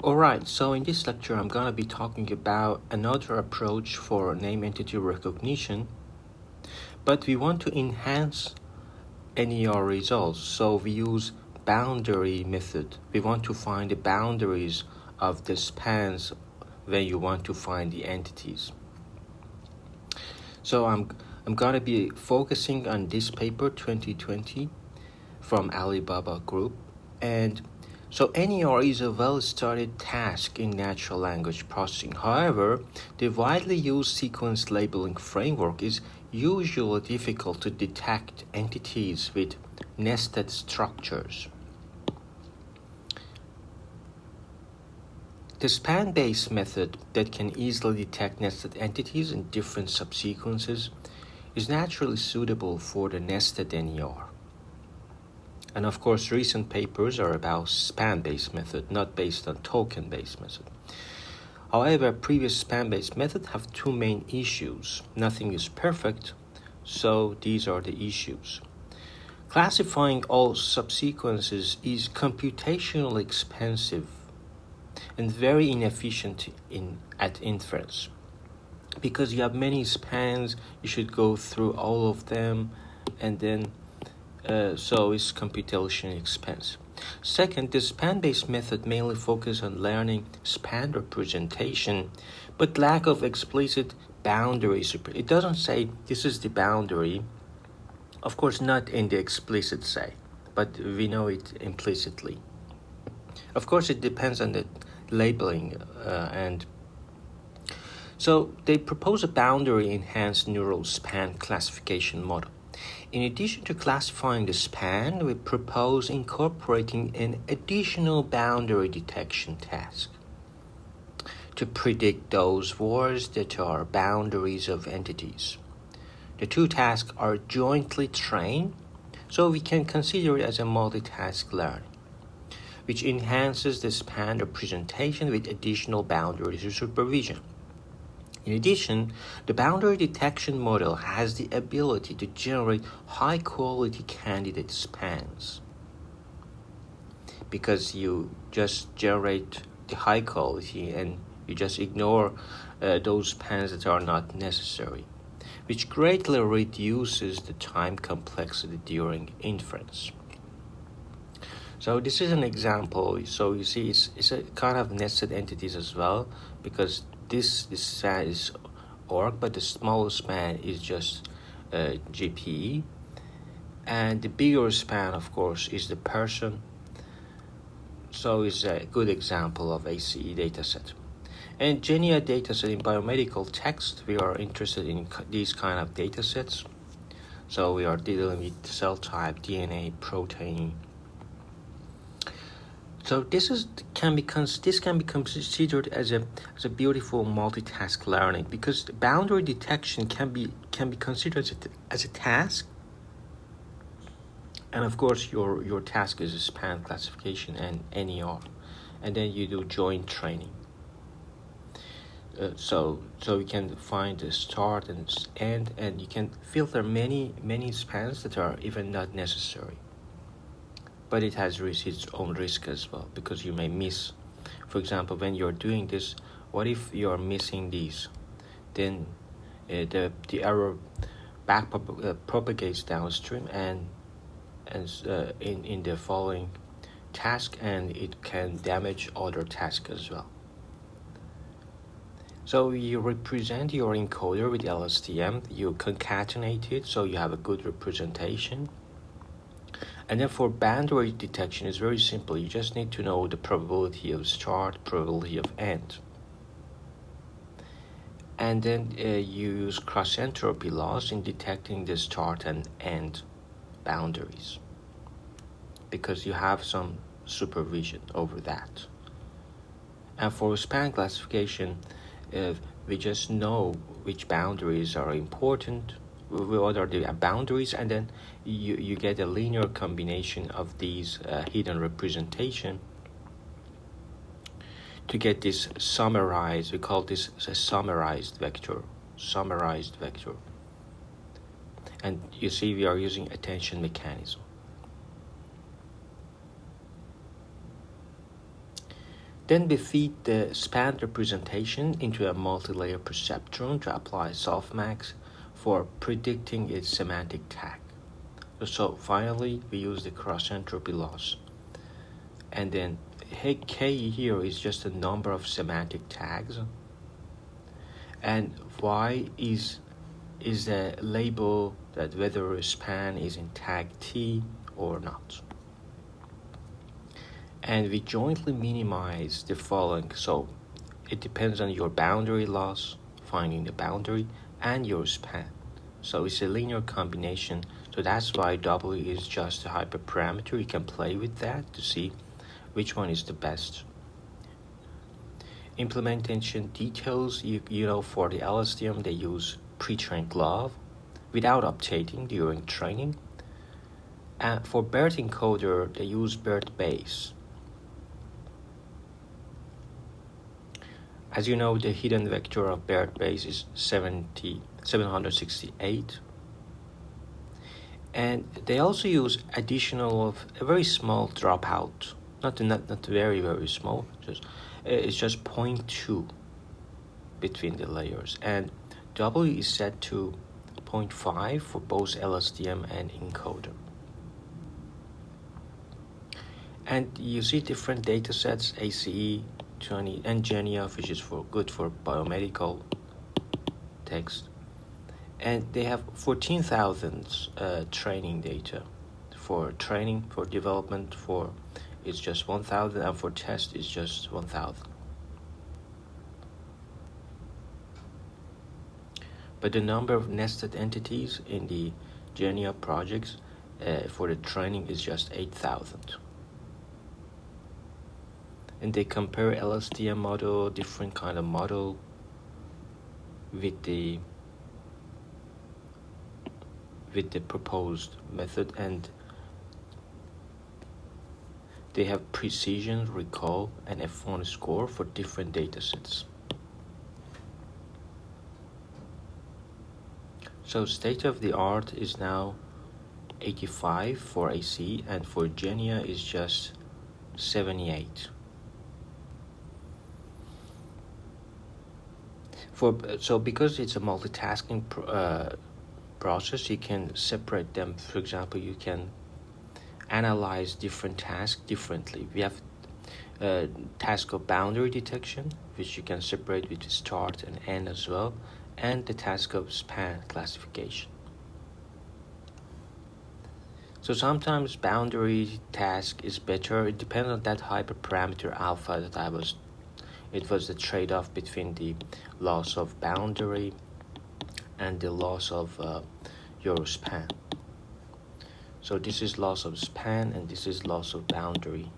Alright, so in this lecture I'm going to be talking about another approach for name entity recognition, but we want to enhance NER results, so we use boundary method. We want to find the boundaries of the spans when you want to find the entities. So I'm going to be focusing on this paper 2020 from Alibaba Group, and so NER is a well-studied task in natural language processing. However, the widely used sequence labeling framework is usually difficult to detect entities with nested structures. The span-based method that can easily detect nested entities in different subsequences is naturally suitable for the nested NER. And of course, recent papers are about span-based method, not based on token-based method. However, previous span-based methods have two main issues. Nothing is perfect, so these are the issues. Classifying all subsequences is computationally expensive and very inefficient at inference. Because you have many spans, you should go through all of them, and then so it's computationally expensive. Second, the span-based method mainly focuses on learning span representation, but lack of explicit boundaries. It doesn't say this is the boundary, of course not in the explicit say, but we know it implicitly. Of course, it depends on the labeling and so they propose a boundary-enhanced neural span classification model. In addition to classifying the span, we propose incorporating an additional boundary detection task to predict those words that are boundaries of entities. The two tasks are jointly trained, so we can consider it as a multitask learning, which enhances the span representation with additional boundaries of supervision. In addition, the boundary detection model has the ability to generate high-quality candidate spans because you just generate the high quality and you just ignore those spans that are not necessary, which greatly reduces the time complexity during inference. So this is an example. So you see, it's a kind of nested entities as well, because this span is org, but the smallest span is just GPE, and the bigger span, of course, is the person. So it's a good example of ACE dataset. And GENIA dataset in biomedical text, we are interested in these kind of datasets. So we are dealing with cell type, DNA, protein. So this can be considered as a beautiful multitask learning, because boundary detection can be considered as a task, and of course your task is a span classification and NER, and then you do joint training. So you can find the start and end, and you can filter many spans that are even not necessary. But it has its own risk as well, because you may miss. For example, when you're doing this, what if you're missing these? Then the error propagates downstream and in the following task, and it can damage other tasks as well. So you represent your encoder with LSTM, you concatenate it so you have a good representation. And then for boundary detection, it's very simple. You just need to know the probability of start, probability of end. And then you use cross-entropy laws in detecting the start and end boundaries, because you have some supervision over that. And for span classification, we just know which boundaries are important, what are the boundaries, and then you get a linear combination of these hidden representation to get this summarized. We call this a summarized vector. And you see we are using attention mechanism. Then we feed the span representation into a multi-layer perceptron to apply softmax for predicting its semantic tag. So finally, we use the cross-entropy loss. And then K here is just a number of semantic tags. And Y is a label that whether a span is in tag T or not. And we jointly minimize the following. So it depends on your boundary loss, finding the boundary, and your span. So it's a linear combination. So that's why W is just a hyperparameter. You can play with that to see which one is the best. Implementation details, you know, for the LSTM, they use pre-trained GloVe without updating during training. And for BERT encoder, they use BERT base. As you know, the hidden vector of BERT base is 768. And they also use additional of a very small dropout, not very, very small, it's just 0.2 between the layers. And W is set to 0.5 for both LSTM and encoder. And you see different data sets, ACE, 20, and GENIA, which is good for biomedical text. And they have 14,000 training data. For training, for development, it's just 1,000, and for test it's just 1,000. But the number of nested entities in the GENIA projects for the training is just 8,000. And they compare LSTM model, different kind of model, with the proposed method, and they have precision, recall, and F1 score for different datasets. So state of the art is now 85 for AC, and for GENIA is just 78. So because it's a multitasking process, you can separate them. For example, you can analyze different tasks differently. We have task of boundary detection, which you can separate with start and end as well, and the task of span classification. So sometimes boundary task is better. It depends on that hyperparameter alpha that it was the trade-off between the loss of boundary and the loss of your span. So this is loss of span and this is loss of boundary.